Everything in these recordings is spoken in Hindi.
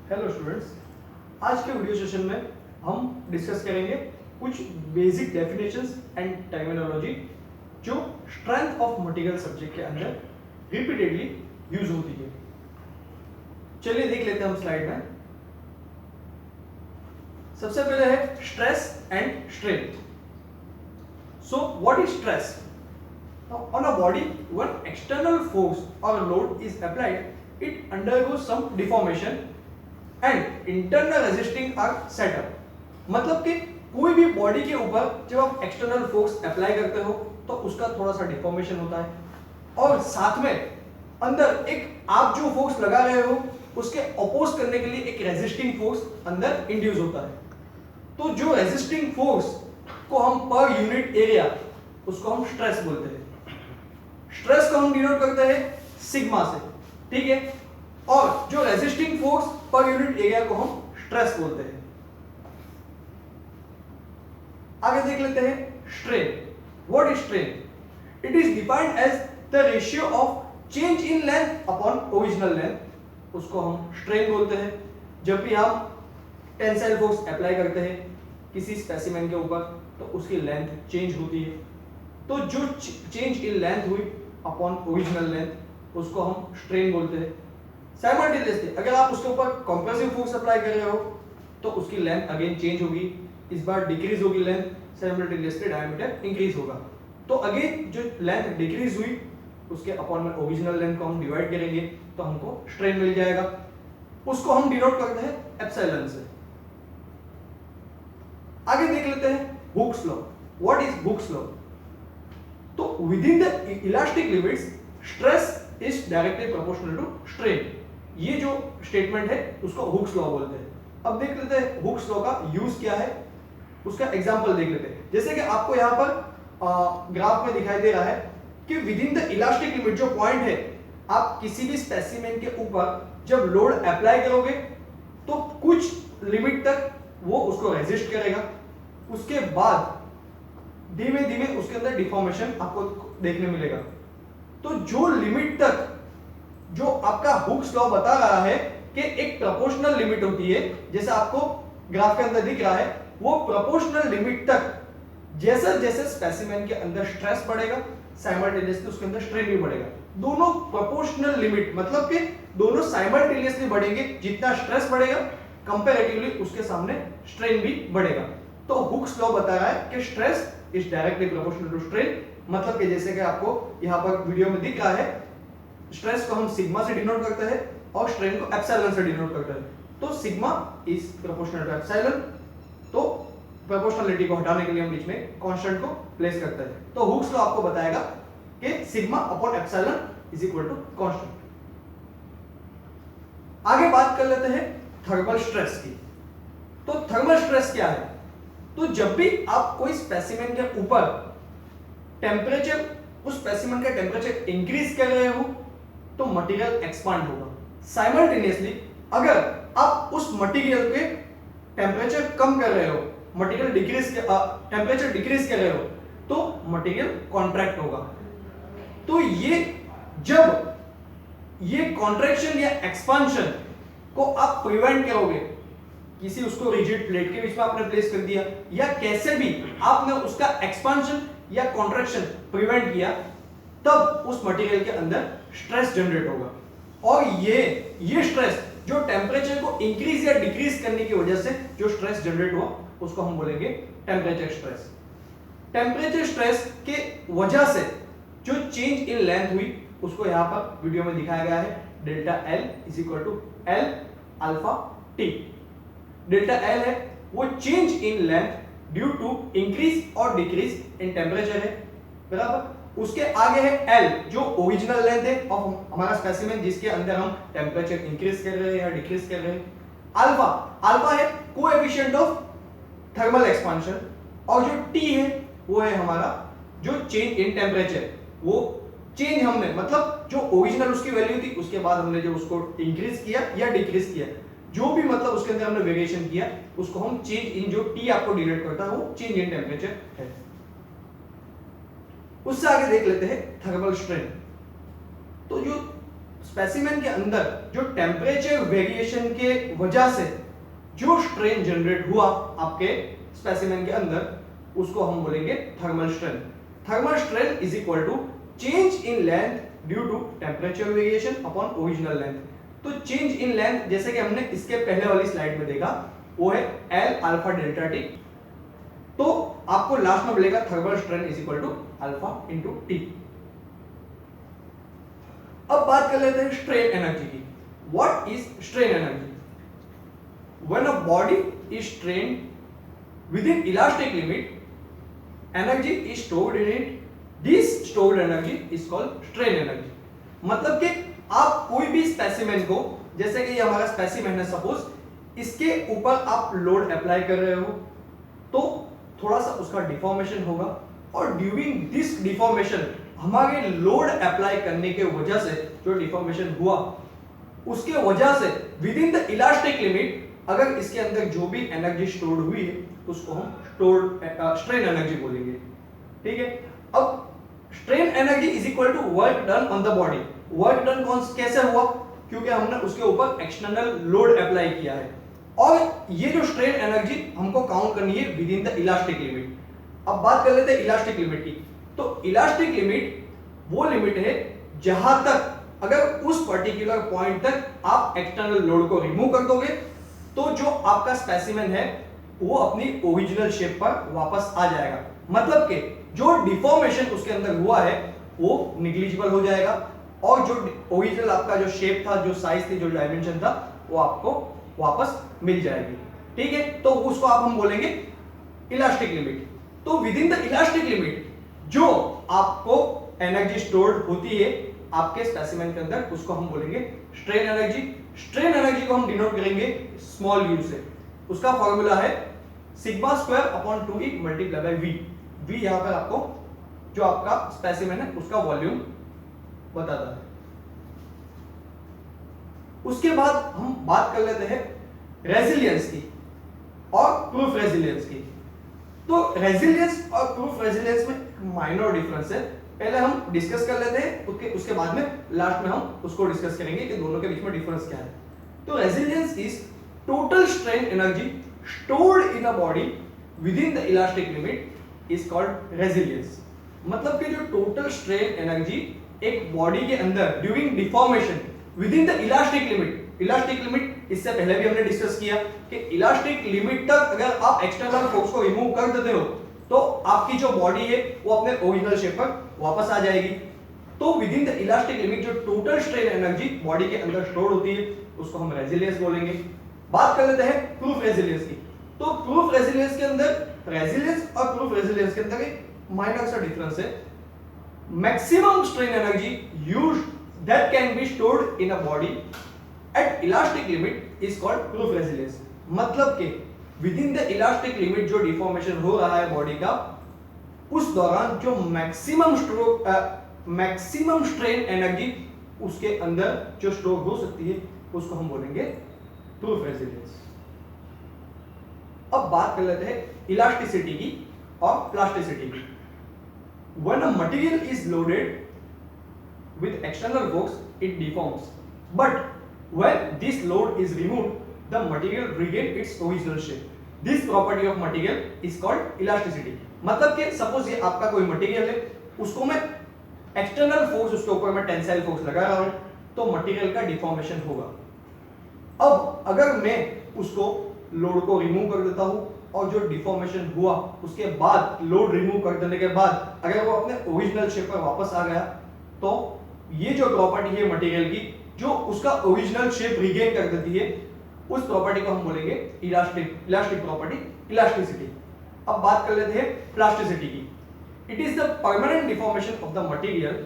हेलो स्टूडेंट्स, आज के वीडियो सेशन में हम डिस्कस करेंगे कुछ बेसिक डेफिनेशंस एंड टर्मिनोलॉजी जो स्ट्रेंथ ऑफ मटेरियल सब्जेक्ट के अंदर रिपीटेडली यूज होती है। चलिए देख लेते हैं हम स्लाइड में। सबसे पहले है stress and strain. So what is stress? On a body, when external force or load is applied, it undergoes some deformation and internal resisting are set up. मतलब कि कोई भी बॉडी के ऊपर जब आप एक्सटर्नल फोर्स अप्लाई करते हो तो उसका थोड़ा सा डिफॉर्मेशन होता है और साथ में अंदर एक आप जो फोर्स लगा रहे हो उसके अपोज करने के लिए एक रेजिस्टिंग फोर्स अंदर इंड्यूस होता है। तो जो रेजिस्टिंग फोर्स को हम पर यूनिट एरिया उसको हम स्ट्रेस बोलते हैं। स्ट्रेस को हम डिनोट करते हैं सिग्मा से, ठीक है। और जो resisting force per unit area को हम स्ट्रेस बोलते हैं। आगे देख लेते हैं strain. What is strain? It is defined as the ratio of change in length upon original length. उसको हम स्ट्रेन बोलते हैं। जब भी हम टेंसाइल फोर्स अप्लाई करते हैं किसी स्पेसिमेन के ऊपर तो उसकी लेंथ चेंज होती है। तो जो चेंज इन लेंथ हुई अपॉन ओरिजिनल लेंथ उसको हम स्ट्रेन बोलते हैं। साइमल्टेनियसली अगर आप उसके ऊपर कंप्रेसिव फोर्स अप्लाई कर रहे हो तो उसकी लेंथ अगेन चेंज होगी, इस बार डिक्रीज होगी लेंथ, साइमल्टेनियसली डायमीटर इंक्रीज होगा। तो अगेन जो लेंथ डिक्रीज हुई उसके अपॉन में ओरिजिनल लेंथ को हम डिवाइड करेंगे तो हमको स्ट्रेन मिल जाएगा। उसको हम डिनोट करते हैं एप्सिलॉन से। आगे देख लेते हैं Hooke's law. What is Hooke's law? तो within the elastic limits stress is directly proportional to strain. ये जो स्टेटमेंट है उसको हुक्स लॉ बोलते हैं। अब देख लेते हैं हुक्स लॉ का यूज क्या है, उसका एग्जांपल देख लेते हैं। जैसे कि आपको यहां पर ग्राफ में दिखाई दे रहा है कि विदिन द इलास्टिक लिमिट जो पॉइंट है, आप किसी भी स्पेसिमेन के ऊपर जब लोड अप्लाई करोगे तो कुछ लिमिट तक वो उसको रेजिस्ट करेगा, उसके बाद धीमे धीमे उसके अंदर डिफॉर्मेशन आपको देखने मिलेगा। तो जो लिमिट तक जो आपका हुक्स लॉ बता रहा है कि एक प्रोपोर्शनल लिमिट होती है, जैसे आपको ग्राफ के अंदर दिख रहा है, वो प्रोपोर्शनल लिमिट तक जैसे जैसे स्पेसिमेन के अंदर स्ट्रेस बढ़ेगा साइमल्टेनियसली उसके अंदर स्ट्रेन भी बढ़ेगा। दोनों प्रोपोर्शनल लिमिट मतलब कि दोनों साइमल्टेनियसली बढ़ेंगे। जितना स्ट्रेस बढ़ेगा कंपैरेटिवली उसके सामने स्ट्रेन भी बढ़ेगा। तो हुक्स लॉ बता रहा है कि stress is directly proportional to strain. मतलब कि जैसे कि आपको यहां पर वीडियो में दिख रहा है, स्ट्रेस को हम सिग्मा से डिनोट करते हैं और स्ट्रेन को एप्सिलॉन से डिनोट करते हैं। तो sigma is proportional to epsilon. तो प्रोपोर्शनलिटी को हटाने के लिए हम बीच में कांस्टेंट को प्लेस करते हैं। तो हुक्स लॉ आपको बताएगा कि sigma upon epsilon is equal to constant. आगे बात कर लेते हैं थर्मल स्ट्रेस की। तो थर्मल स्ट्रेस क्या है? तो जब भी आप कोई स्पेसिमेन के ऊपर टेम्परेचर, उस स्पेसिमेन का टेम्परेचर इंक्रीज कर रहे हो तो मटेरियल एक्सपांड होगा। साइमल्टेनियसली अगर आप उस मटेरियल के टेम्परेचर कम कर रहे हो, मटेरियल टेम्परेचर डिक्रीज कर रहे हो तो मटेरियल कॉन्ट्रैक्ट होगा। तो ये जब ये कॉन्ट्रैक्शन या एक्सपांशन को आप प्रिवेंट करोगे, किसी उसको रिजिड प्लेट के बीच में आपने प्लेस कर दिया या कैसे भी आपने उसका एक्सपांशन या कॉन्ट्रैक्शन प्रिवेंट किया, तब उस मटेरियल के अंदर स्ट्रेस जनरेट होगा। और ये स्ट्रेस जो टेम्परेचर को इंक्रीज या डिक्रीज करने की वजह से जो स्ट्रेस जनरेट हुआ उसको हम बोलेंगे टेम्परेचर स्ट्रेस। टेम्परेचर स्ट्रेस के वजह से जो चेंज इन लेंथ हुई उसको यहां पर वीडियो में दिखाया गया है। Delta L is equal to L alpha T. Delta L है वो change in length due to increase और डिक्रीज इन टेम्परेचर है, बराबर। उसके आगे है एल जो ओरिजिनल लेंथ है ऑफ हमारा स्पेसिमेन जिसके अंदर हम टेम्परेचर इंक्रीज कर रहे हैं या डिक्रीज कर रहे हैं। अल्फा है कोएफिशिएंट ऑफ थर्मल एक्सपांशन और जो टी है वो है हमारा जो चेंज इन टेम्परेचर। वो चेंज हमने मतलब जो ओरिजिनल उसकी वैल्यू थी उसके बाद हमने जो उसको इंक्रीज किया या डिक्रीज किया, जो भी मतलब उसके अंदर हमने वेरिएशन किया उसको हम चेंज इन, जो टी आपको डिनोट करता है वो चेंज इन टेम्परेचर है। उससे आगे देख लेते हैं थर्मल स्ट्रेन। तो जो स्पेसिमेन के अंदर जो टेम्परेचर वेरिएशन के वजह से जो स्ट्रेन जनरेट हुआ आपके स्पेसिमेन के अंदर, उसको हम बोलेंगे thermal strain. Thermal strain is equal to change in length due to temperature variation upon original length. तो चेंज इन लेंथ जैसे कि हमने इसके पहले वाली स्लाइड में देखा, वो है एल अल्फा डेल्टा टी। तो आपको लास्ट में मिलेगा thermal strain is equal to alpha into T. अब बात कर लेते हैं स्ट्रेन एनर्जी की। What is strain energy? When a body is strained within elastic limit, energy is stored in it. This stored energy is called strain energy. मतलब कि आप कोई भी स्पेसिमेन को, जैसे कि ये हमारा स्पेसिमेन है सपोज, इसके ऊपर आप लोड अप्लाई कर रहे हो तो थोड़ा सा उसका डिफॉर्मेशन होगा, और ड्यूरिंग दिस डिफॉर्मेशन हमारे लोड अप्लाई करने के वजह से जो डिफॉर्मेशन हुआ, उसके वजह से with in the elastic limit अगर इसके अंदर जो भी एनर्जी स्टोर्ड हुई है तो उसको हम स्ट्रेन एनर्जी बोलेंगे। ठीक है। अब strain energy is equal to work done on the body. Work done कैसे हुआ? क्योंकि हमने उसके ऊपर एक्सटर्नल लोड अप्लाई किया है, और ये जो स्ट्रेन एनर्जी हमको काउंट करनी है with in the elastic limit. अब बात कर लेते हैं इलास्टिक लिमिट की। तो इलास्टिक लिमिट वो लिमिट है जहां तक अगर उस पर्टिकुलर पॉइंट तक आप एक्सटर्नल लोड को रिमूव कर दोगे तो जो आपका स्पेसिमेन है वो अपनी ओरिजिनल शेप पर वापस आ जाएगा। मतलब कि जो डिफॉर्मेशन उसके अंदर हुआ है वो निग्लिजिबल हो जाएगा, और जो ओरिजिनल आपका जो शेप था, जो साइज थी, जो डायमेंशन था, वो आपको वापस मिल जाएगी। ठीक है। तो उसको आप हम बोलेंगे इलास्टिक लिमिट। तो with in the elastic limit जो आपको एनर्जी स्टोर्ड होती है आपके स्पेसिमेन के अंदर, उसको हम बोलेंगे स्ट्रेन एनर्जी। स्ट्रेन एनर्जी को हम डिनोट करेंगे स्मॉल यू से। उसका फॉर्मूला है sigma square upon 2e multiply by V. V यहां पर आपको जो आपका स्पेसिमेन है उसका वॉल्यूम बताता है। उसके बाद हम बात कर लेते हैं रेजिलियंस की और प्रूफ रेजिलियंस की। तो रेजिलियंस और प्रूफ रेजिलियंस में माइनर डिफरेंस है, पहले हम डिस्कस कर लेते हैं, उसके बाद में लास्ट में हम उसको डिस्कस करेंगे कि दोनों के बीच में डिफरेंस क्या है। तो resilience is total strain energy stored in a body with in the elastic limit is called resilience. मतलब कि जो टोटल स्ट्रेन एनर्जी एक बॉडी के अंदर during deformation with in the elastic limit, elastic limit इससे पहले भी हमने डिस्कस किया कि इलास्टिक लिमिट तक अगर आप एक्सटर्नल फोर्स को रिमूव कर देते हो तो आपकी जो बॉडी है वो अपने ओरिजिनल शेप पर वापस आ जाएगी। तो with in the elastic limit जो टोटल स्ट्रेन एनर्जी बॉडी के अंदर स्टोर होती है उसको हम रेजिलियंस बोलेंगे। बात कर लेते हैं प्रूफ रेजिलियंस की। तो प्रूफ रेजिलियंस के अंदर रेजिलियंस और प्रूफ रेजिलियंस के अंदर एक माइनर सा डिफरेंस है। Maximum strain energy used that can be stored in a body at elastic limit is called proof resilience. मतलब कि with in the elastic limit जो डिफॉर्मेशन हो रहा है बॉडी का, उस दौरान जो मैक्सिमम स्ट्रेन एनर्जी उसके अंदर जो स्टोर हो सकती है उसको हम बोलेंगे प्रूफ रेजिलियंस। अब बात कर लेते हैं इलास्टिसिटी की और प्लास्टिसिटी की। When a material is loaded with external force, it deforms. But when this load is removed, the material regains its original shape. This property of material is called elasticity. मतलब कि सपोज ये आपका कोई मटेरियल है, उसको मैं एक्सटर्नल फोर्स, उसके ऊपर मैं टेंसाइल फोर्स लगा रहा हूं तो मटेरियल का डिफॉर्मेशन होगा। अब अगर मैं उसको लोड को रिमूव कर देता हूं और जो डिफॉर्मेशन हुआ उसके बाद लोड रिमूव कर देने के बाद अगर वो अपने ओरिजिनल शेप पर वापस आ गया तो ये जो प्रॉपर्टी है मटेरियल की जो उसका ओरिजिनल शेप रिगेन कर देती है, उस प्रॉपर्टी को हम बोलेंगे इलास्टिक प्रॉपर्टी, इलास्टिसिटी। अब बात कर लेते हैं प्लास्टिसिटी की। It is the permanent deformation of the material.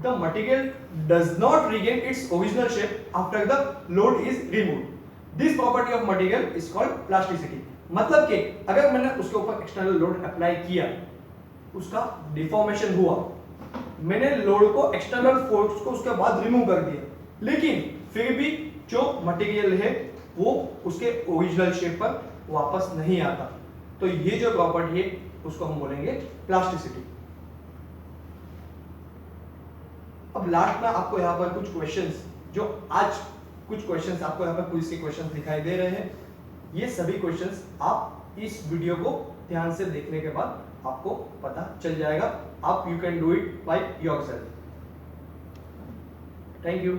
The material does not regain its original shape after the load is removed. This property of material is called plasticity. मतलब कि अगर मैंने उसके ऊपर एक्सटर्नल लोड अप्लाई किया, उसका डिफॉर्मेशन हुआ, मैंने लोड को एक्सटर्नल फोर्स को उसके बाद रिमूव कर दिया, लेकिन फिर भी जो मटेरियल है वो उसके ओरिजिनल शेप पर वापस नहीं आता, तो ये जो प्रॉपर्टी है उसको हम बोलेंगे प्लास्टिसिटी। अब लास्ट में आपको यहाँ पर कुछ क्वेश्चंस, जो आज कुछ क्वेश्चंस आपको यहाँ पर क्विज के क्वेश्चंस दिखाई दे रहे हैं, ये सभी क्वेश्चंस आप इस वीडियो को ध्यान से देखने के बाद आपको पता चल जाएगा. आप you can do it by yourself. Thank you.